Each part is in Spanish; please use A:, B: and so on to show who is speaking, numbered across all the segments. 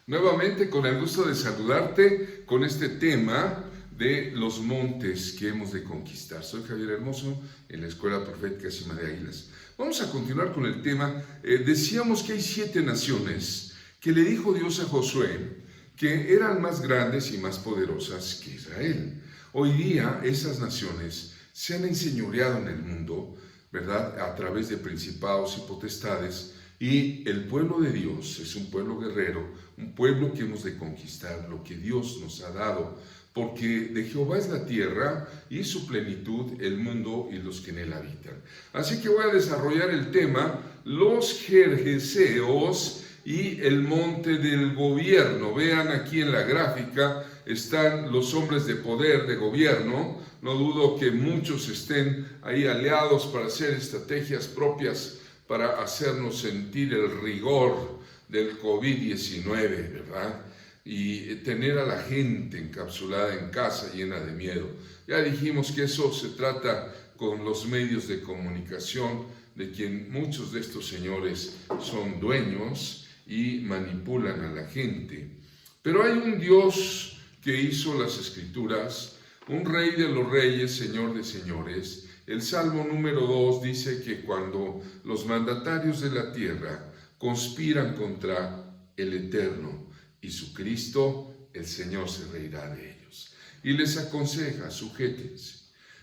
A: Nuevamente con el gusto de saludarte con este tema de los montes que hemos de conquistar. Soy Javier Hermoso en la Escuela Profética Cima de Águilas. Vamos a continuar con el tema. Decíamos que hay 7 naciones que le dijo Dios a Josué que eran más grandes y más poderosas que Israel. Hoy día esas naciones se han enseñoreado en el mundo, ¿verdad? A través de principados y potestades. Y el pueblo de Dios es un pueblo guerrero, un pueblo que hemos de conquistar, lo que Dios nos ha dado, porque de Jehová es la tierra y su plenitud, el mundo y los que en él habitan. Así que voy a desarrollar el tema, los Gergeseos y el monte del gobierno. Vean aquí en la gráfica, están los hombres de poder, de gobierno. No dudo que muchos estén ahí aliados para hacer estrategias propias para hacernos sentir el rigor del COVID-19, ¿verdad? Y tener a la gente encapsulada en casa llena de miedo. Ya dijimos que eso se trata con los medios de comunicación, de quien muchos de estos señores son dueños y manipulan a la gente. Pero hay un Dios que hizo las Escrituras, un Rey de los reyes, Señor de señores. El Salmo número 2 dice que cuando los mandatarios de la tierra conspiran contra el Eterno y su Cristo, el Señor se reirá de ellos. Y les aconseja,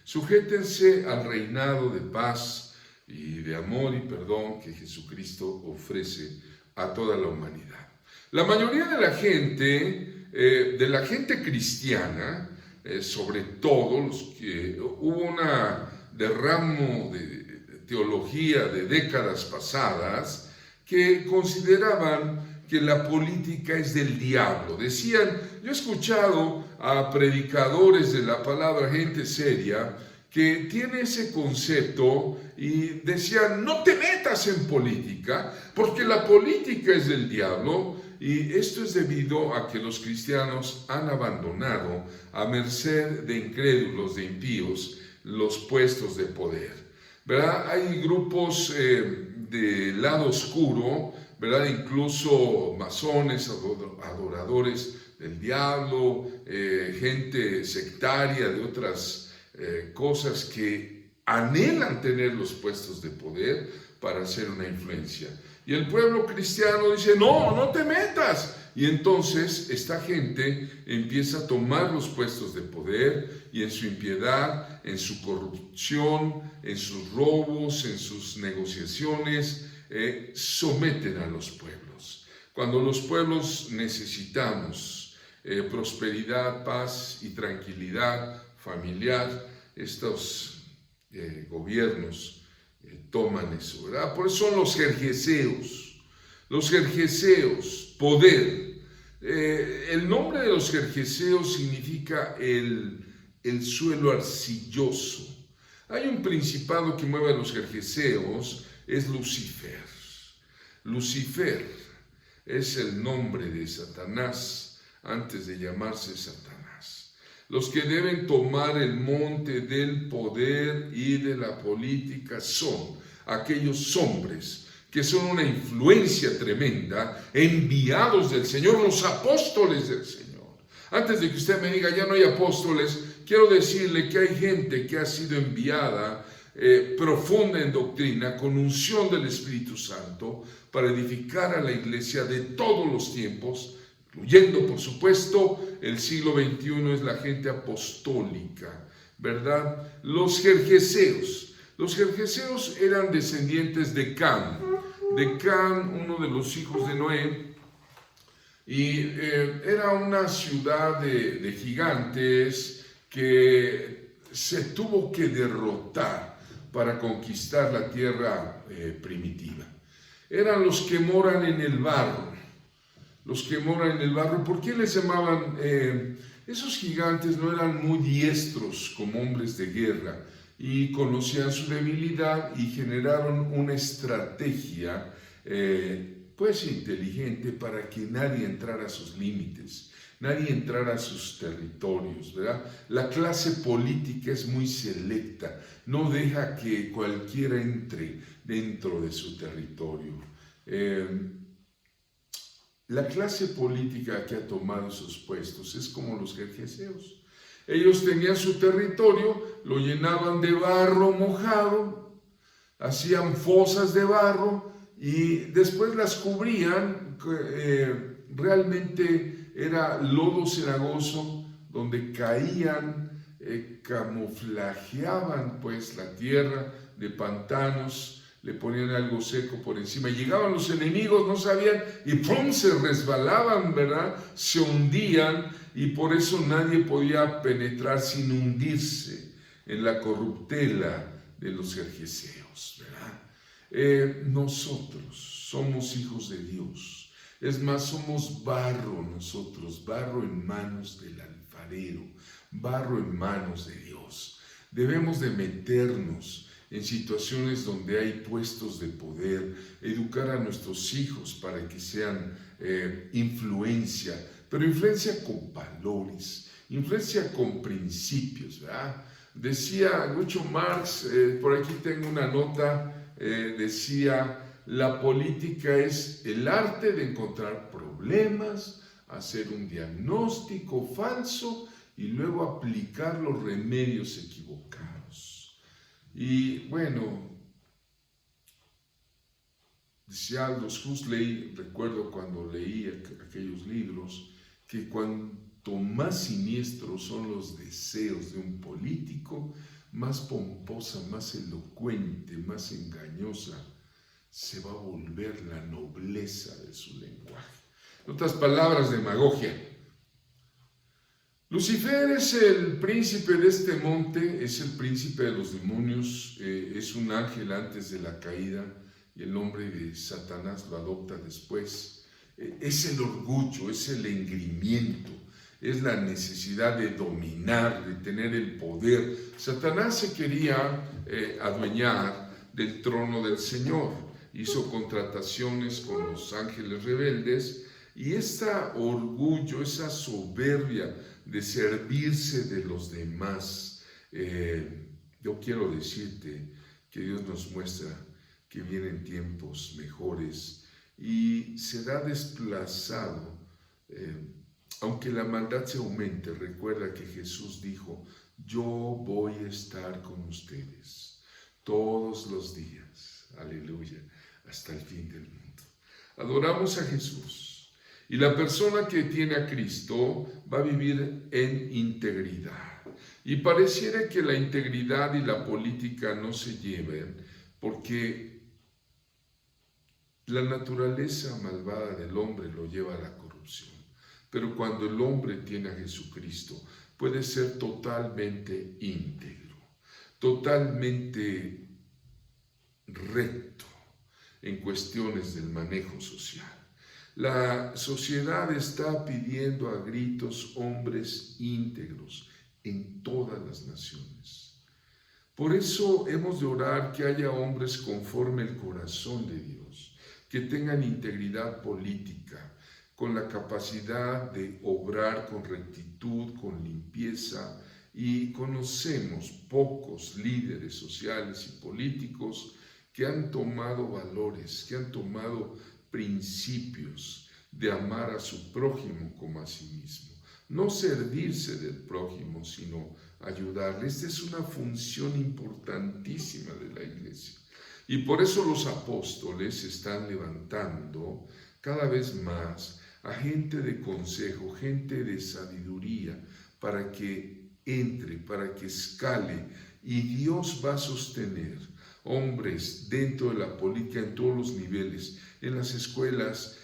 A: sujétense al reinado de paz y de amor y perdón que Jesucristo ofrece a toda la humanidad. La mayoría de la gente cristiana, sobre todo los que hubo una derramo de teología de décadas pasadas que consideraban que la política es del diablo. Decían, yo he escuchado a predicadores de la palabra, gente seria, que tiene ese concepto y decían, no te metas en política, porque la política es del diablo. Y esto es debido a que los cristianos han abandonado a merced de incrédulos, de impíos, los puestos de poder, ¿verdad? Hay grupos de lado oscuro, ¿verdad? Incluso masones, adoradores del diablo, gente sectaria de otras cosas que anhelan tener los puestos de poder para hacer una influencia. Y el pueblo cristiano dice, no, no te metas. Y entonces esta gente empieza a tomar los puestos de poder y en su impiedad, en su corrupción, en sus robos, en sus negociaciones, someten a los pueblos. Cuando los pueblos necesitamos prosperidad, paz y tranquilidad familiar, estos gobiernos toman eso, ¿verdad? Por eso son los Gergeseos, poder. El nombre de los Gergeseos significa el suelo arcilloso. Hay un principado que mueve a los Gergeseos, es Lucifer. Lucifer es el nombre de Satanás antes de llamarse Satanás. Los que deben tomar el monte del poder y de la política son aquellos hombres que son una influencia tremenda, enviados del Señor, los apóstoles del Señor. Antes de que usted me diga, ya no hay apóstoles, quiero decirle que hay gente que ha sido enviada profunda en doctrina, con unción del Espíritu Santo, para edificar a la iglesia de todos los tiempos, incluyendo, por supuesto, el siglo XXI es la gente apostólica, ¿verdad? Los Gergeseos eran descendientes de Can, uno de los hijos de Noé, y era una ciudad de gigantes que se tuvo que derrotar para conquistar la tierra primitiva. Eran los que moran en el barro. ¿Por qué les llamaban? Esos gigantes no eran muy diestros como hombres de guerra y conocían su debilidad y generaron una estrategia pues inteligente para que nadie entrara a sus límites, nadie entrara a sus territorios, ¿verdad? La clase política es muy selecta, no deja que cualquiera entre dentro de su territorio. la clase política que ha tomado esos puestos es como los gergeseos. Ellos tenían su territorio, lo llenaban de barro mojado, hacían fosas de barro y después las cubrían. Realmente era lodo cenagoso donde caían, camuflajeaban pues la tierra de pantanos, le ponían algo seco por encima. Llegaban los enemigos, no sabían, y ¡pum!, se resbalaban, ¿verdad? Se hundían, y por eso nadie podía penetrar sin hundirse en la corruptela de los gergeseos, ¿verdad? Nosotros somos hijos de Dios. Es más, somos barro nosotros, barro en manos del alfarero, barro en manos de Dios. Debemos de meternos en situaciones donde hay puestos de poder, educar a nuestros hijos para que sean influencia, pero influencia con valores, influencia con principios, ¿verdad? Decía Groucho Marx, por aquí tengo una nota, decía: la política es el arte de encontrar problemas, hacer un diagnóstico falso y luego aplicar los remedios equivocados. Y bueno, decía Aldous Huxley, recuerdo cuando leí aquellos libros, que cuanto más siniestros son los deseos de un político, más pomposa, más elocuente, más engañosa se va a volver la nobleza de su lenguaje. En otras palabras, demagogia. Lucifer es el príncipe de este monte, es el príncipe de los demonios, es un ángel antes de la caída y el nombre de Satanás lo adopta después. Es el orgullo, es el engreimiento, es la necesidad de dominar, de tener el poder. Satanás se quería adueñar del trono del Señor, hizo contrataciones con los ángeles rebeldes y ese orgullo, esa soberbia de servirse de los demás. Yo quiero decirte que Dios nos muestra que vienen tiempos mejores y será desplazado, aunque la maldad se aumente. Recuerda que Jesús dijo: yo voy a estar con ustedes todos los días, aleluya, hasta el fin del mundo. Adoramos a Jesús. Y la persona que tiene a Cristo va a vivir en integridad. Y pareciera que la integridad y la política no se lleven, porque la naturaleza malvada del hombre lo lleva a la corrupción. Pero cuando el hombre tiene a Jesucristo, puede ser totalmente íntegro, totalmente recto en cuestiones del manejo social. La sociedad está pidiendo a gritos hombres íntegros en todas las naciones. Por eso hemos de orar que haya hombres conforme el corazón de Dios, que tengan integridad política, con la capacidad de obrar con rectitud, con limpieza, y conocemos pocos líderes sociales y políticos que han tomado valores, que han tomado principios de amar a su prójimo como a sí mismo. No servirse del prójimo, sino ayudarle. Esta es una función importantísima de la iglesia. Y por eso los apóstoles están levantando cada vez más a gente de consejo, gente de sabiduría, para que entre, para que escale, y Dios va a sostener hombres dentro de la política en todos los niveles. En las escuelas,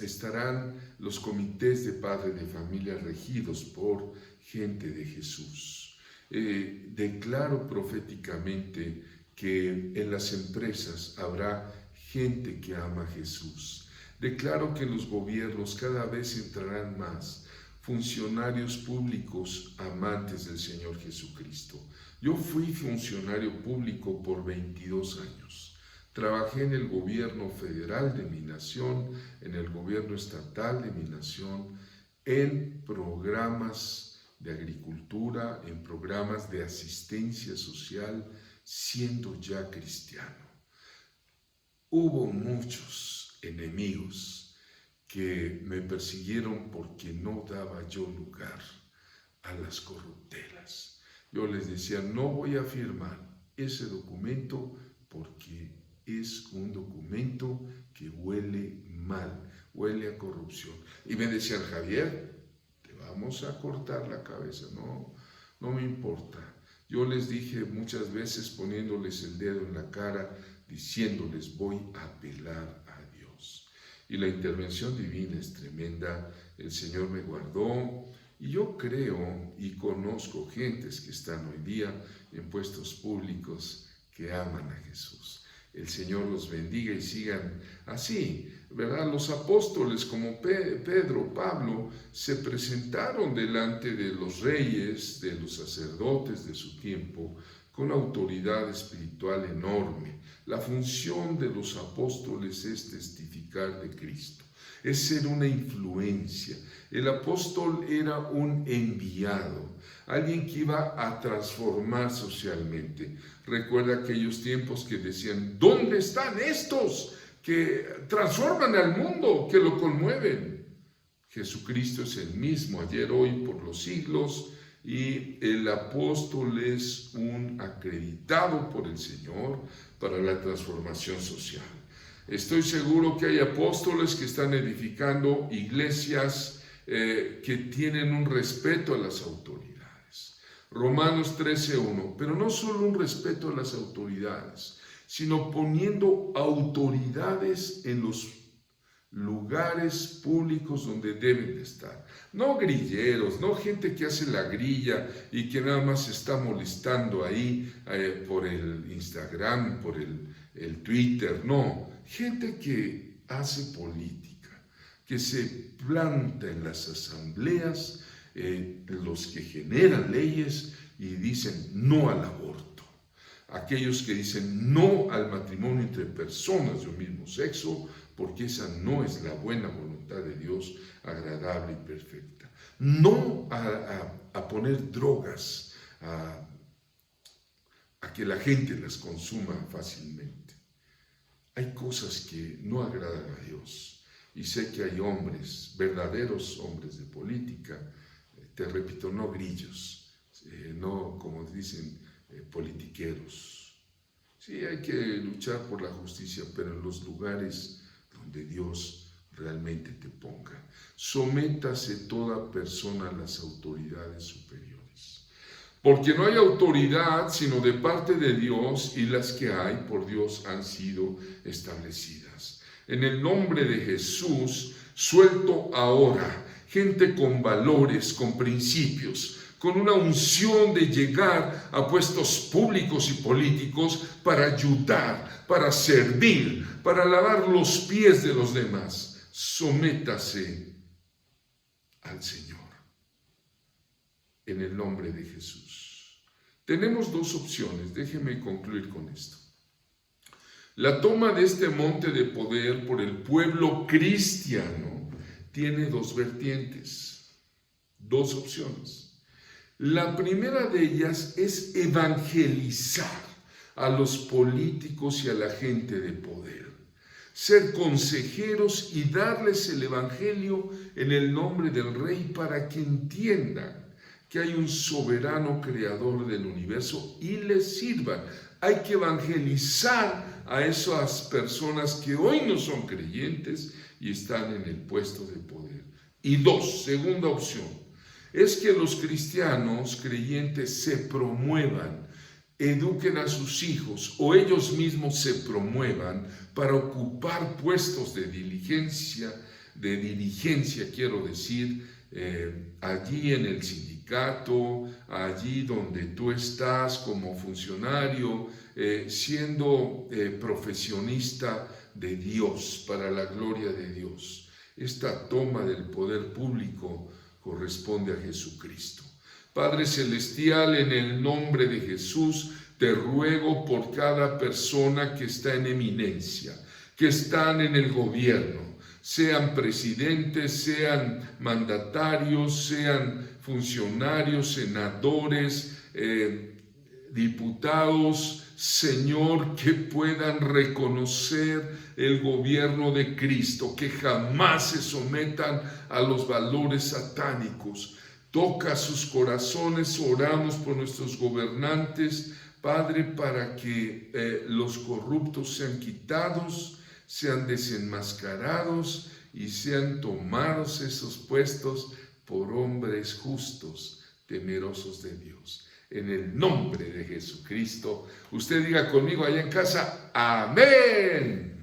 A: estarán los comités de padres de familia regidos por gente de Jesús. Declaro proféticamente que en las empresas habrá gente que ama a Jesús. Declaro que en los gobiernos cada vez entrarán más funcionarios públicos amantes del Señor Jesucristo. Yo fui funcionario público por 22 años. Trabajé en el gobierno federal de mi nación, en el gobierno estatal de mi nación, en programas de agricultura, en programas de asistencia social, siendo ya cristiano. Hubo muchos enemigos, que me persiguieron porque no daba yo lugar a las corruptelas. Yo les decía, no voy a firmar ese documento porque es un documento que huele mal, huele a corrupción. Y me decían, Javier, te vamos a cortar la cabeza. No me importa. Yo les dije muchas veces poniéndoles el dedo en la cara, diciéndoles, voy a apelar a Dios. Y la intervención divina es tremenda. El Señor me guardó. Y yo creo y conozco gentes que están hoy día en puestos públicos que aman a Jesús. El Señor los bendiga y sigan así, ¿verdad? Los apóstoles como Pedro, Pablo, se presentaron delante de los reyes, de los sacerdotes de su tiempo, con autoridad espiritual enorme. La función de los apóstoles es testificar de Cristo, es ser una influencia. El apóstol era un enviado, alguien que iba a transformar socialmente. Recuerda aquellos tiempos que decían, ¿dónde están estos que transforman al mundo, que lo conmueven? Jesucristo es el mismo, ayer, hoy, por los siglos, y el apóstol es un acreditado por el Señor para la transformación social. Estoy seguro que hay apóstoles que están edificando iglesias que tienen un respeto a las autoridades. Romanos 13:1, pero no solo un respeto a las autoridades, sino poniendo autoridades en los lugares públicos donde deben de estar. No grilleros, no gente que hace la grilla y que nada más se está molestando ahí por el Instagram, por el Twitter, no. Gente que hace política, que se planta en las asambleas, los que generan leyes y dicen no al aborto. Aquellos que dicen no al matrimonio entre personas de un mismo sexo, porque esa no es la buena voluntad de Dios, agradable y perfecta. No a poner drogas, a que la gente las consuma fácilmente. Hay cosas que no agradan a Dios. Y sé que hay hombres, verdaderos hombres de política, te repito, no grillos, no como dicen politiqueros. Sí, hay que luchar por la justicia, pero en los lugares donde Dios realmente te ponga. Sométase toda persona a las autoridades superiores. Porque no hay autoridad sino de parte de Dios, y las que hay por Dios han sido establecidas. En el nombre de Jesús, suelto ahora gente con valores, con principios, con una unción de llegar a puestos públicos y políticos para ayudar, para servir, para lavar los pies de los demás. Sométase al Señor, en el nombre de Jesús. Tenemos dos opciones, déjeme concluir con esto. La toma de este monte de poder por el pueblo cristiano tiene dos vertientes, dos opciones. La primera de ellas es evangelizar a los políticos y a la gente de poder, ser consejeros y darles el evangelio en el nombre del Rey para que entiendan que hay un soberano creador del universo y les sirvan. Hay que evangelizar a esas personas que hoy no son creyentes y están en el puesto de poder. Y dos, segunda opción, es que los cristianos creyentes se promuevan, eduquen a sus hijos o ellos mismos se promuevan para ocupar puestos de diligencia, quiero decir, allí en el sindicato, allí donde tú estás como funcionario, siendo profesionista de Dios, para la gloria de Dios. Esta toma del poder público corresponde a Jesucristo. Padre Celestial, en el nombre de Jesús, te ruego por cada persona que está en eminencia, que están en el gobierno, sean presidentes, sean mandatarios, sean funcionarios, senadores, diputados, Señor, que puedan reconocer el gobierno de Cristo, que jamás se sometan a los valores satánicos. Toca sus corazones, oramos por nuestros gobernantes, Padre, para que los corruptos sean quitados, sean desenmascarados y sean tomados esos puestos por hombres justos, temerosos de Dios. En el nombre de Jesucristo, usted diga conmigo allá en casa, amén.